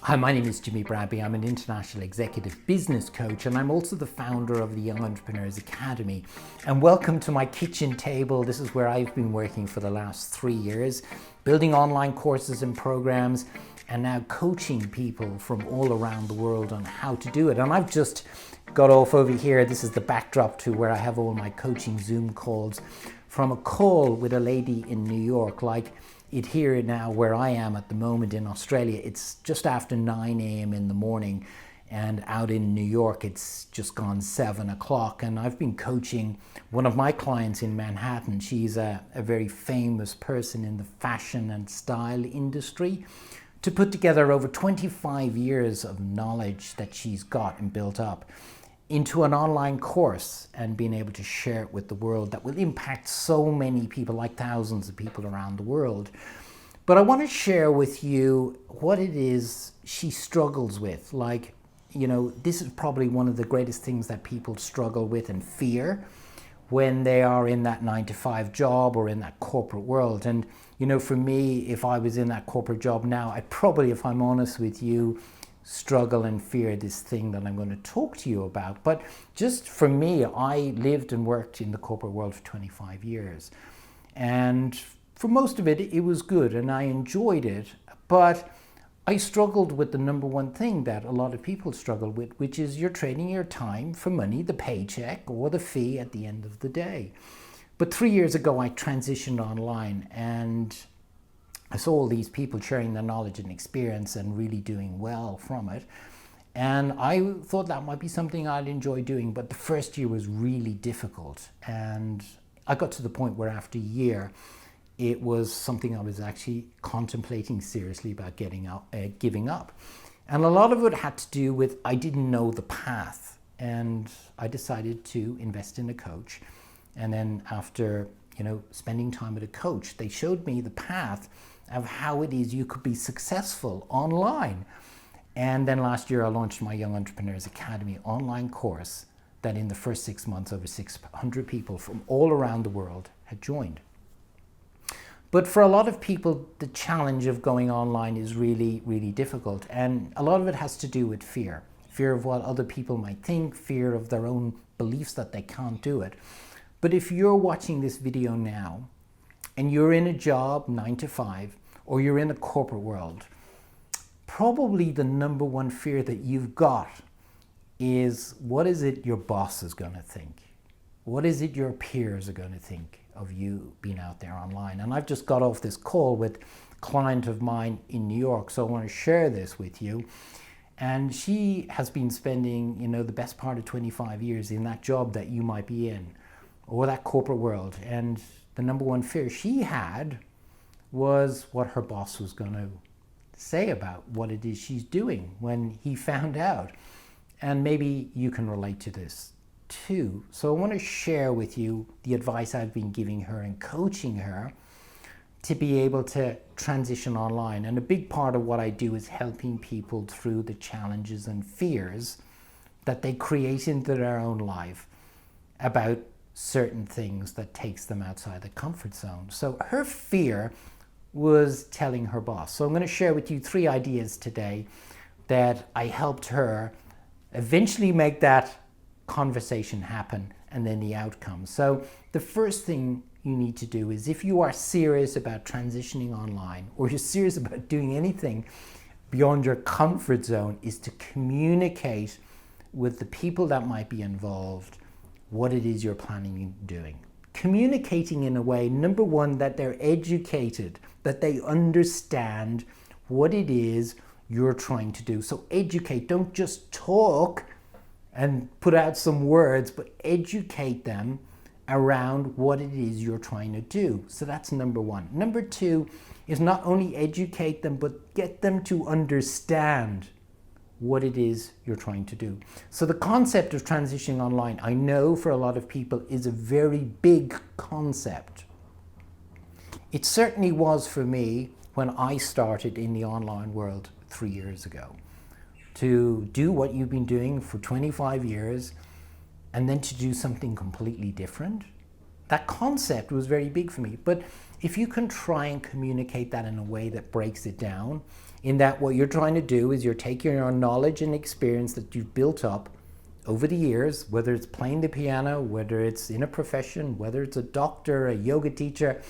Hi, my name is Jimmi.bradbury. I'm an international executive business coach, and I'm also the founder of the Young Entrepreneurs Academy. And welcome to my kitchen table. This is where I've been working for the last 3 years, building online courses and programs, and now coaching people from all around the world on how to do it. And I've just got off over here. This is the backdrop to where I have all my coaching Zoom calls from a call with a lady in New York. Like it here now where I am at the moment in Australia, it's just after 9 a.m. in the morning, and out in New York it's just gone 7 o'clock, and I've been coaching one of my clients in Manhattan. She's a very famous person in the fashion and style industry, to put together over 25 years of knowledge that she's got and built up into an online course and being able to share it with the world that will impact so many people, like thousands of people around the world. But I want to share with you what it is she struggles with. Like, you know, this is probably one of the greatest things that people struggle with and fear when they are in that 9-to-5 job or in that corporate world. And, you know, for me, if I was in that corporate job now, I'd probably, if I'm honest with you, struggle and fear this thing that I'm going to talk to you about. But just for me, I lived and worked in the corporate world for 25 years. And for most of it, it was good and I enjoyed it. But I struggled with the number one thing that a lot of people struggle with, which is you're trading your time for money, the paycheck or the fee at the end of the day. But 3 years ago, I transitioned online, and I saw all these people sharing their knowledge and experience and really doing well from it. And I thought that might be something I'd enjoy doing, but the first year was really difficult. And I got to the point where after a year, it was something I was actually contemplating seriously about giving up. And a lot of it had to do with I didn't know the path. And I decided to invest in a coach. And then after, spending time with a coach, they showed me the path of how it is you could be successful online. And then last year I launched my Young Entrepreneurs Academy online course that in the first 6 months over 600 people from all around the world had joined. But for a lot of people, the challenge of going online is really, really difficult. And a lot of it has to do with fear. Fear of what other people might think, fear of their own beliefs that they can't do it. But if you're watching this video now and you're in a job 9-to-5, or you're in a corporate world, probably the number one fear that you've got is, what is it your boss is going to think? What is it your peers are going to think of you being out there online? And I've just got off this call with a client of mine in New York, so I want to share this with you. And she has been spending, the best part of 25 years in that job that you might be in, or that corporate world. And the number one fear she had was what her boss was going to say about what it is she's doing when he found out. And maybe you can relate to this too. So I want to share with you the advice I've been giving her and coaching her to be able to transition online. And a big part of what I do is helping people through the challenges and fears that they create into their own life about certain things that takes them outside the comfort zone. So her fear was telling her boss. So I'm going to share with you 3 ideas today that I helped her eventually make that conversation happen, and then the outcome. So the first thing you need to do is, if you are serious about transitioning online, or you're serious about doing anything beyond your comfort zone, is to communicate with the people that might be involved what it is you're planning on doing. Communicating in a way, number one, that they're educated, that they understand what it is you're trying to do. So educate, don't just talk and put out some words, but educate them around what it is you're trying to do. So that's number one. Number two is not only educate them, but get them to understand what it is you're trying to do. So the concept of transitioning online, I know for a lot of people, is a very big concept. It certainly was for me when I started in the online world 3 years ago. To do what you've been doing for 25 years and then to do something completely different, that concept was very big for me. But if you can try and communicate that in a way that breaks it down, in that what you're trying to do is you're taking your knowledge and experience that you've built up over the years, whether it's playing the piano, whether it's in a profession, whether it's a doctor, a yoga teacher,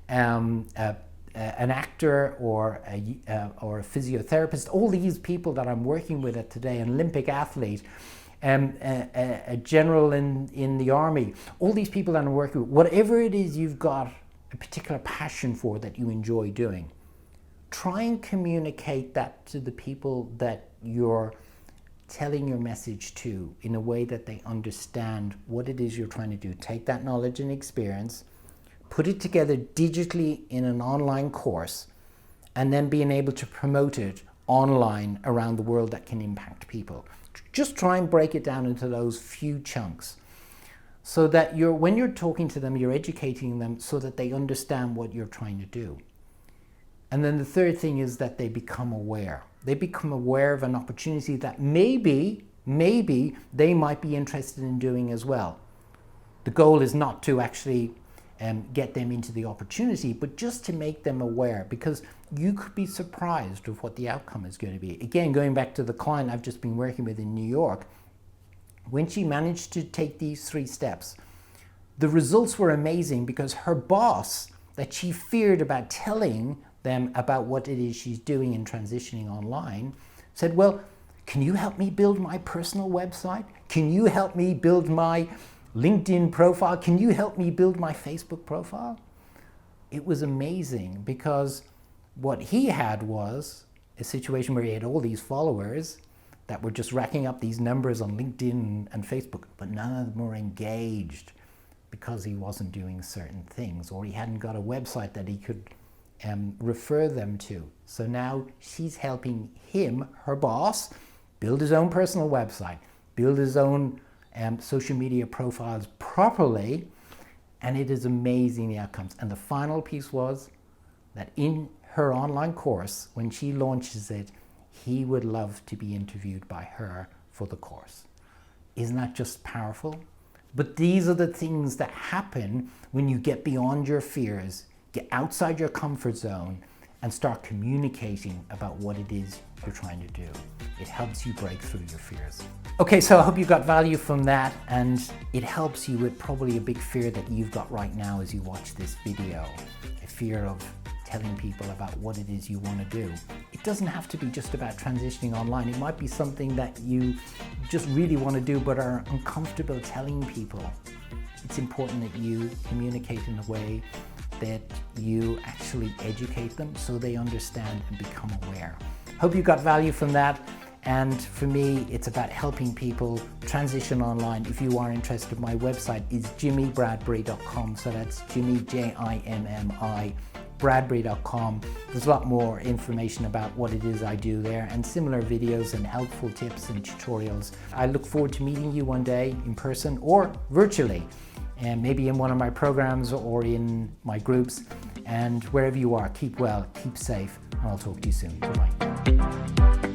an actor, or a physiotherapist, all these people that I'm working with today, an Olympic athlete, a general in the army, all these people that I'm working with, whatever it is you've got a particular passion for that you enjoy doing, try and communicate that to the people that you're telling your message to in a way that they understand what it is you're trying to do. Take that knowledge and experience, put it together digitally in an online course, and then being able to promote it online around the world that can impact people. Just try and break it down into those few chunks so that when you're talking to them, you're educating them so that they understand what you're trying to do. And then the third thing is that they become aware. They become aware of an opportunity that maybe they might be interested in doing as well. The goal is not to actually get them into the opportunity, but just to make them aware, because you could be surprised of what the outcome is going to be. Again, going back to the client I've just been working with in New York, when she managed to take these 3 steps, the results were amazing because her boss that she feared about telling them about what it is she's doing in transitioning online said, well, can you help me build my personal website? Can you help me build my LinkedIn profile? Can you help me build my Facebook profile? It was amazing because what he had was a situation where he had all these followers that were just racking up these numbers on LinkedIn and Facebook, but none of them were engaged because he wasn't doing certain things, or he hadn't got a website that he could refer them to. So now she's helping him, her boss, build his own personal website, build his own social media profiles properly, and it is amazing the outcomes. And the final piece was that in her online course, when she launches it, he would love to be interviewed by her for the course. Isn't that just powerful? But these are the things that happen when you get beyond your fears, get outside your comfort zone, and start communicating about what it is you're trying to do. It helps you break through your fears. Okay, so I hope you got value from that, and it helps you with probably a big fear that you've got right now as you watch this video, a fear of telling people about what it is you want to do. It doesn't have to be just about transitioning online. It might be something that you just really want to do but are uncomfortable telling people. It's important that you communicate in a way that you actually educate them so they understand and become aware. Hope you got value from that. And for me, it's about helping people transition online. If you are interested, my website is Jimmi.bradbury.com. So that's Jimmy, Jimmi, Bradbury.com. There's a lot more information about what it is I do there, and similar videos and helpful tips and tutorials. I look forward to meeting you one day in person or virtually, and maybe in one of my programs or in my groups. And wherever you are, keep well, keep safe, and I'll talk to you soon. Bye-bye.